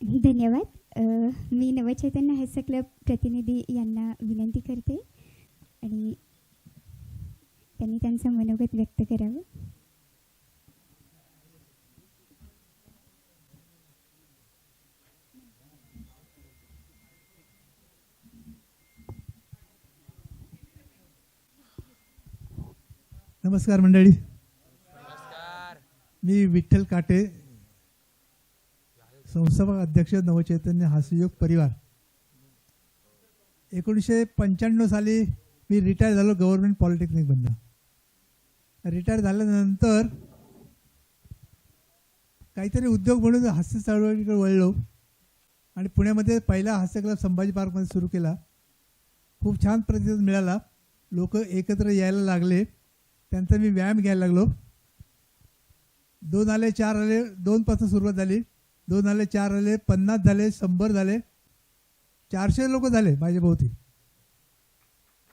धन्यवाद. मी नवचैतन्य हास्य क्लब प्रतिनिधी यांना विनंती करते आणि त्यांनी त्यांचं मनोगत व्यक्त करावं. नमस्कार मंडळी. मी विठ्ठल काटे, संस्थापक अध्यक्ष नवचैतन्य हास्ययोग परिवार. 1995 साली मी रिटायर झालो गव्हर्नमेंट पॉलिटेक्निकमधनं. रिटायर झाल्यानंतर काहीतरी उद्योग म्हणून हास्य चळवळीकडे वळलो आणि पुण्यामध्ये पहिला हास्य क्लब संभाजी पार्कमध्ये सुरू केला. खूप छान प्रतिसाद मिळाला. लोक एकत्र यायला लागले. त्यांचा मी व्यायाम घ्यायला लागलो. 2 आले, 4 आले, 2 पासून सुरुवात झाली. 2 आले, 4 आले, 50 झाले, 100 झाले, 400 लोक झाले माझ्या भोवती.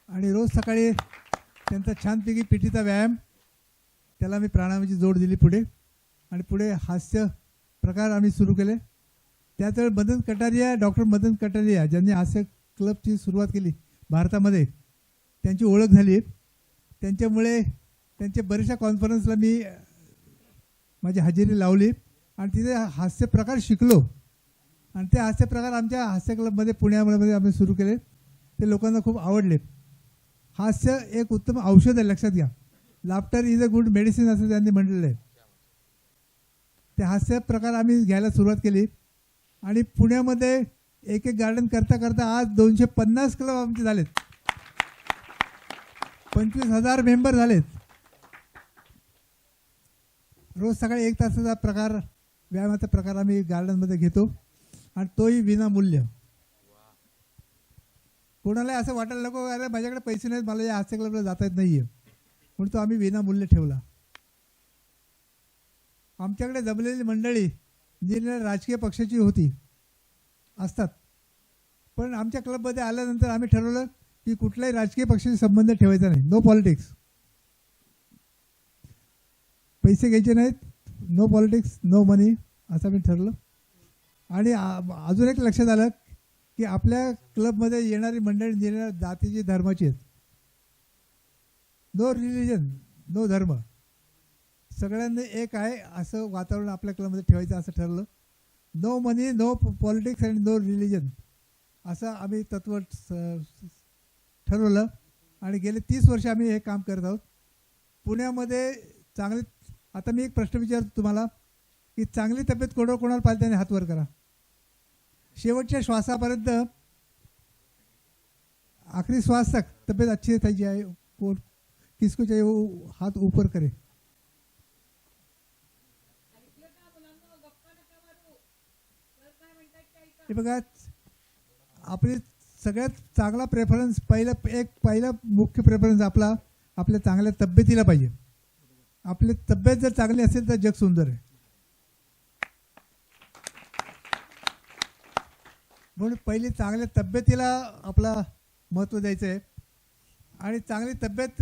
आणि रोज सकाळी त्यांचा छानपैकी पिटीचा व्यायाम, त्याला मी प्राणायामाची जोड दिली पुढे. आणि पुढे हास्य प्रकार आम्ही सुरू केले. त्याच मदन कटारिया, डॉक्टर मदन कटारिया ज्यांनी हास्य क्लबची सुरुवात केली भारतामध्ये, त्यांची ओळख झाली. त्यांच्यामुळे त्यांच्या बऱ्याचशा कॉन्फरन्सला मी माझी हजेरी लावली आणि तिथे हास्य प्रकार शिकलो. आणि ते हास्य प्रकार आमच्या हास्य क्लबमध्ये पुण्यामध्ये आम्ही सुरू केले. ते लोकांना खूप आवडले. हास्य एक उत्तम औषध आहे, लक्षात घ्या. Laughter is a good medicine असं त्यांनी म्हटलेलं आहे. ते हास्य प्रकार आम्ही घ्यायला सुरुवात केली आणि पुण्यामध्ये एक एक गार्डन करता करता आज 250 क्लब आमचे झालेत. 25,000 मेंबर झालेत. रोज सकाळी 1 तासाचा प्रकार, व्यायामाचा प्रकार आम्ही गार्डनमध्ये घेतो आणि तोही विनामूल्य. कोणाला असं वाटायला नको अरे माझ्याकडे पैसे नाहीत, मला या हास्य क्लबला जाता येत नाही आहे, म्हणून तो आम्ही विनामूल्य ठेवला. आमच्याकडे जमलेली मंडळी जी राजकीय पक्षाची होती असतात, पण आमच्या क्लबमध्ये आल्यानंतर आम्ही ठरवलं की कुठल्याही राजकीय पक्षाशी संबंध ठेवायचा नाही. No politics. पैसे घ्यायचे नाहीत. नो पॉलिटिक्स, नो मनी, असं मी ठरलं. आणि अजून एक लक्षात आलं की आपल्या क्लबमध्ये येणारी मंडळी येणाऱ्या जातीची, धर्माची आहेत. नो रिलिजन, नो धर्म, सगळ्यांनी एक आहे असं वातावरण आपल्या क्लबमध्ये ठेवायचं असं ठरलं. No money, no politics and no religion असं आम्ही तत्व ठरवलं. आणि गेले 30 वर्ष आम्ही हे काम करत आहोत. पुण्यामध्ये चांगली, आता मी एक प्रश्न विचारतो तुम्हाला की चांगली तब्येत कोणाला पाहिजे त्याने हात वर करा. शेवटच्या श्वासापर्यंत, आखरी श्वास तक तब्येत अच्छी पाहिजे आहे. कोण किसको चाहिए वो हाथ ऊपर करे. हे बघा, आपली सगळ्यात चांगला प्रेफरन्स, पहिला मुख्य प्रेफरन्स आपल्या चांगल्या तब्येतीला पाहिजे. आपली तब्येत जर चांगली असेल तर जग सुंदर आहे. म्हणून पहिली चांगल्या तब्येतीला आपला महत्त्व द्यायचं आहे. आणि चांगली तब्येत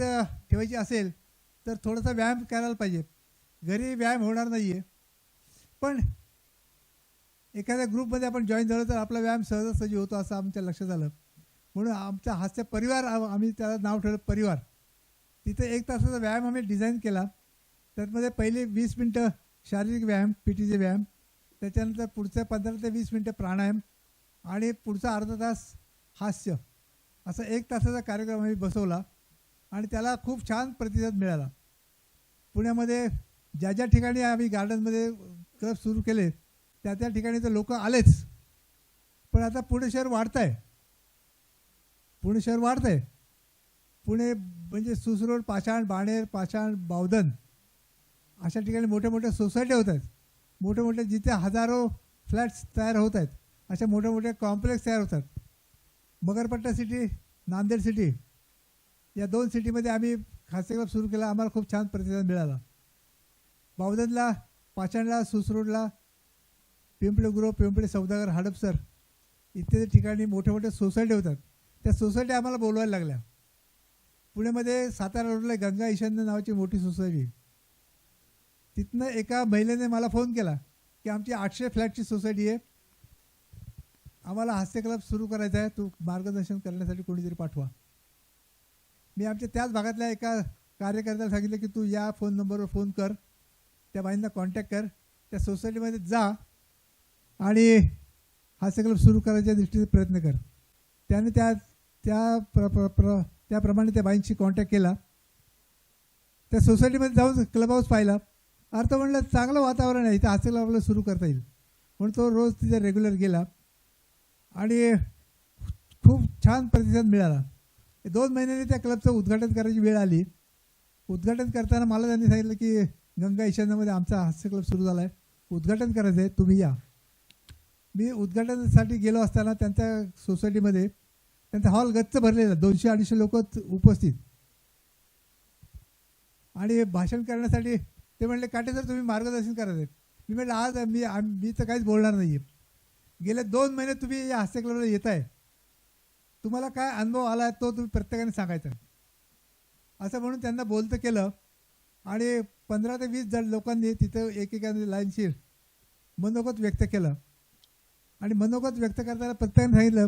ठेवायची असेल तर थोडासा व्यायाम करायला पाहिजे. घरी व्यायाम होणार नाही आहे, पण एखाद्या ग्रुपमध्ये आपण जॉईन झालो तर आपला व्यायाम सहजासहजी होतो असं आमच्या लक्षात आलं. म्हणून आमचा हास्य परिवार, आम्ही त्याला नाव ठेवलं परिवार. तिथे 1 तासाचा व्यायाम आम्ही डिझाईन केला. त्यामध्ये पहिले 20 मिनटं शारीरिक व्यायाम, पीटीचे व्यायाम, त्याच्यानंतर पुढचे 15 ते 20 मिनटं प्राणायाम आणि पुढचा अर्धा तास हास्य, असा 1 तासाचा कार्यक्रम आम्ही बसवला. आणि त्याला खूप छान प्रतिसाद मिळाला. पुण्यामध्ये ज्या ज्या ठिकाणी आम्ही गार्डनमध्ये क्लब सुरू केले त्या ठिकाणी तर लोक आलेच. पण आता पुणे शहर वाढत आहे. पुणे म्हणजे सुसरोड, पाषाण, बाणेर, पाषाण, बावधन अशा ठिकाणी मोठ्या मोठ्या सोसायटी होत आहेत. मोठे मोठे जिथे हजारो फ्लॅट्स तयार होत आहेत, अशा मोठे मोठे कॉम्प्लेक्स तयार होतात. मगरपट्टा सिटी, नांदेड सिटी, या 2 सिटीमध्ये आम्ही हास्य क्लब सुरू केला. आम्हाला खूप छान प्रतिसाद मिळाला. बावधनला, पाषाणला, सुसरोडला, पिंपळे गुरव, पिंपळे सौदागर, हडपसर इत्यादी ठिकाणी मोठे मोठे सोसायटी होतात. त्या सोसायटी आम्हाला बोलवायला लागल्या. पुण्यामध्ये सातारा रोडला गंगा ईशान्य नावाची मोठी सोसायटी, तिथनं एका महिलेने मला फोन केला की आमची 800 फ्लॅटची सोसायटी आहे आम्हाला हास्य क्लब सुरू करायचा आहे, तू मार्गदर्शन करण्यासाठी कोणीतरी पाठवा. मी आमच्या त्याच भागातल्या एका कार्यकर्त्याला सांगितलं की तू या फोन नंबरवर फोन कर, त्या बाईंना कॉन्टॅक्ट कर, त्या सोसायटीमध्ये जा आणि हास्य क्लब सुरू करायच्या दृष्टीने प्रयत्न कर. त्याने त्याप्रमाणे त्या बाईंशी कॉन्टॅक्ट केला. त्या सोसायटीमध्ये जाऊन क्लब हाऊस पाहिला. अर्थ म्हणलं चांगलं वातावरण आहे, इथं हास्य क्लब आपल्याला सुरू करता येईल म्हणून तो रोज तिथे रेग्युलर गेला आणि खूप छान प्रतिसाद मिळाला. 2 महिन्यांनी त्या क्लबचं उद्घाटन करायची वेळ आली. उद्घाटन करताना मला त्यांनी सांगितलं की गंगा ईशान्यामध्ये आमचा हास्य क्लब सुरू झाला आहे, उद्घाटन करायचं आहे, तुम्ही या. मी उद्घाटनासाठी गेलो असताना त्यांच्या सोसायटीमध्ये त्यांचा हॉल गच्च भरलेला, 200-250 लोक उपस्थित. आणि भाषण करण्यासाठी ते म्हणले काटे सर तुम्ही मार्गदर्शन करायचं. मी म्हटलं आज मी तर काहीच बोलणार नाही आहे. गेले 2 महिने तुम्ही या हास्य क्लबला येत आहे, तुम्हाला काय अनुभव आला आहे तो तुम्ही प्रत्येकाने सांगायचा असं म्हणून त्यांना बोलतं केलं. आणि 15 ते 20 लोकांनी तिथं एकेकाने लाईनशीर मनोगत व्यक्त केलं. आणि मनोगत व्यक्त करताना प्रत्येकाने सांगितलं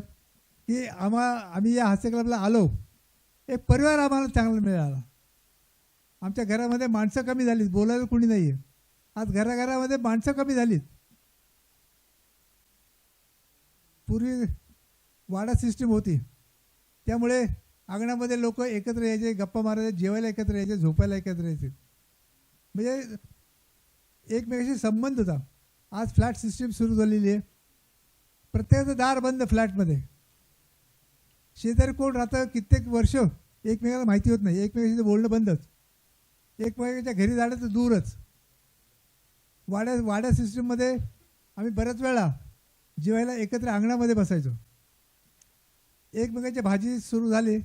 की आम्ही या हास्य क्लबला आलो, एक परिवार आम्हाला चांगला मिळाला. आमच्या घरामध्ये माणसं कमी झालीत, बोलायला कोणी नाही आहे. आज घराघरामध्ये माणसं कमी झालीत. पूर्वी वाडा सिस्टीम होती, त्यामुळे अंगणामध्ये लोक एकत्र यायचे, गप्पा मारायचे, जेवायला एकत्र यायचे, झोपायला एकत्र यायचे, म्हणजे एकमेकाशी संबंध होता. आज फ्लॅट सिस्टीम सुरू झालेली आहे, प्रत्येकाचं दार बंद फ्लॅटमध्ये. शेजारी कोण राहतं कित्येक वर्ष एकमेकाला माहिती होत नाही, एकमेकाशी बोलणं बंदच, एकमेकाच्या घरी जाणं तर दूरच. वाड्या सिस्टीममध्ये आम्ही बऱ्याच वेळा जेवायला एकत्र अंगणामध्ये बसायचो. एकमेकाची भाजी सुरू झाली,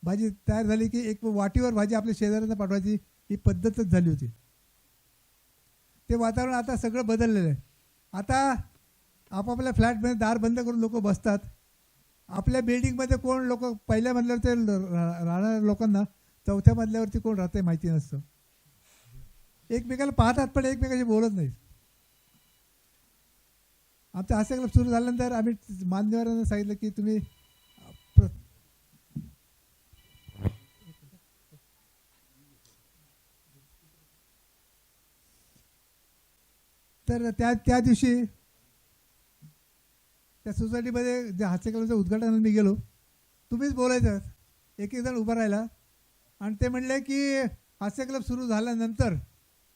भाजी तयार झाली की एक वाटीवर भाजी आपल्या शेजाऱ्यांना पाठवायची, ही पद्धतच झाली होती. ते वातावरण आता सगळं बदललेलं आहे. आता आपापल्या फ्लॅटमध्ये दार बंद करून लोक बसतात. आपल्या बिल्डिंगमध्ये कोण लोक पहिल्या मजल्यावर ते राहणाऱ्या लोकांना 4थ्या मजल्यावरती कोण राहते माहिती नसतं. एकमेकाला पाहतात पण एकमेकाशी बोलत नाहीत. आमचा हास्य क्लब सुरू झाल्यानंतर आम्ही मान्यवरांना सांगितलं की तुम्ही तर त्या दिवशी त्या सोसायटीमध्ये जे हास्य क्लबच्या उद्घाटनाला मी गेलो, तुम्हीच बोलायचं. एक जण उभा राहिला आणि ते म्हणले की हास्य क्लब सुरू झाल्यानंतर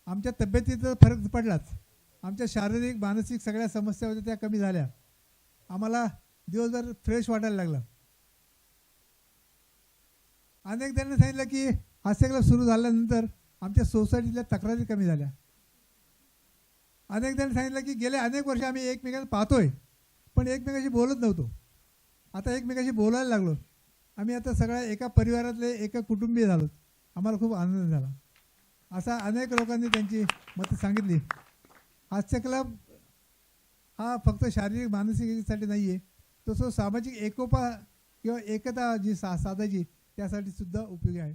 आमच्या तब्येतीचा फरक पडलाच, आमच्या शारीरिक मानसिक सगळ्या समस्या होत्या त्या कमी झाल्या, आम्हाला दिवसभर फ्रेश वाटायला लागला. अनेक जणांनी सांगितलं की हास्य क्लब सुरू झाल्यानंतर आमच्या सोसायटीतल्या तक्रारी कमी झाल्या. अनेक जणांनी सांगितलं की गेले अनेक वर्ष आम्ही एकमेकांना पाहतोय पण एकमेकाशी बोलत नव्हतो, आता एकमेकाशी बोलायला लागलो. आम्ही आता सगळ्या एका परिवारातले एका कुटुंबीय झालो, आम्हाला खूप आनंद झाला. असा अनेक लोकांनी त्यांची मतं सांगितली. हास्य क्लब हा फक्त शारीरिक मानसिकतेसाठी नाही आहे, तो सामाजिक एकोपा किंवा एकता जी साधायची त्यासाठी सुद्धा उपयोगी आहे.